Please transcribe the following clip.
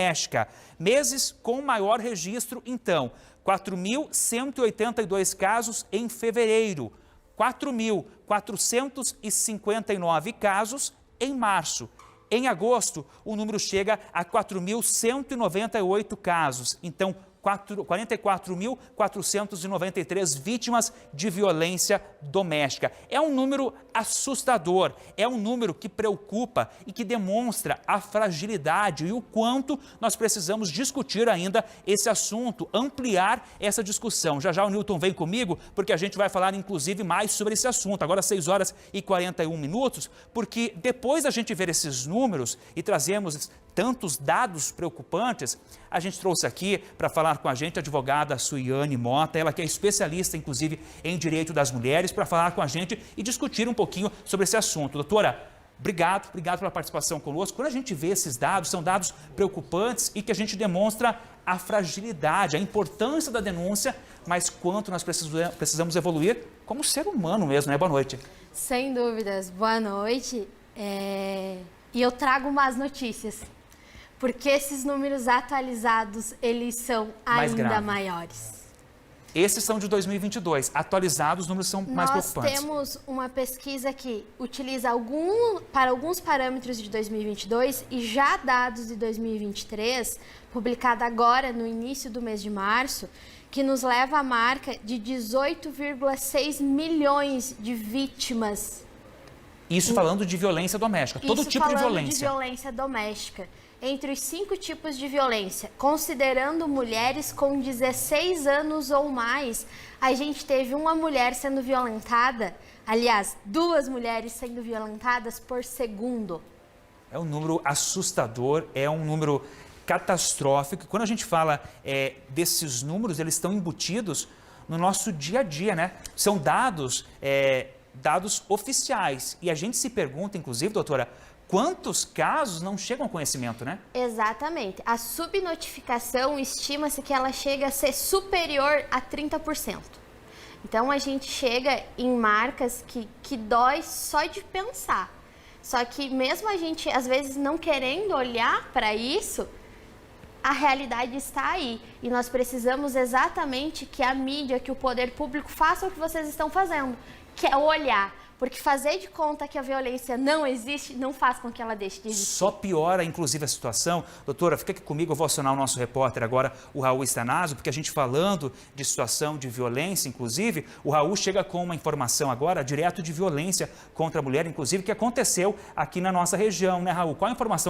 doméstica. Meses com maior registro, então, 4.182 casos em fevereiro, 4.459 casos em março. Em agosto, o número chega a 4.198 casos, então 44.493 vítimas de violência doméstica. É um número assustador, é um número que preocupa e que demonstra a fragilidade e o quanto nós precisamos discutir ainda esse assunto, ampliar essa discussão. Já já o Newton vem comigo, porque a gente vai falar inclusive mais sobre esse assunto. Agora 6 horas e 41 minutos, porque depois da gente ver esses números e trazemos tantos dados preocupantes, a gente trouxe aqui para falar com a gente a advogada Suiane Mota, ela que é especialista, inclusive, em direito das mulheres, para falar com a gente e discutir um pouquinho sobre esse assunto. Doutora, obrigado pela participação conosco. Quando a gente vê esses dados, são dados preocupantes e que a gente demonstra a fragilidade, a importância da denúncia, mas quanto nós precisamos evoluir como ser humano mesmo, né? Boa noite. Sem dúvidas, boa noite. E eu trago más notícias, porque esses números atualizados, eles são ainda maiores. Esses são de 2022, atualizados, os números são mais preocupantes. Nós temos uma pesquisa que utiliza para alguns parâmetros de 2022 e já dados de 2023, publicada agora no início do mês de março, que nos leva à marca de 18,6 milhões de vítimas. Isso falando de violência doméstica, todo tipo de violência. Isso falando de violência doméstica. Entre os 5 tipos de violência, considerando mulheres com 16 anos ou mais, a gente teve uma mulher sendo violentada, aliás, 2 mulheres sendo violentadas por segundo. É um número assustador, é um número catastrófico. Quando a gente fala desses números, eles estão embutidos no nosso dia a dia, né? São dados oficiais. E a gente se pergunta, inclusive, doutora, quantos casos não chegam ao conhecimento, né? Exatamente. A subnotificação, estima-se que ela chega a ser superior a 30%. Então, a gente chega em marcas que dói só de pensar. Só que mesmo a gente, às vezes, não querendo olhar para isso, a realidade está aí. E nós precisamos exatamente que a mídia, que o poder público faça o que vocês estão fazendo, que é olhar. Porque fazer de conta que a violência não existe não faz com que ela deixe de existir. Só piora, inclusive, a situação. Doutora, fica aqui comigo, eu vou acionar o nosso repórter agora, o Raul Estanásio, porque a gente falando de situação de violência, inclusive, o Raul chega com uma informação agora, direto de violência contra a mulher, inclusive, que aconteceu aqui na nossa região, né, Raul? Qual a informação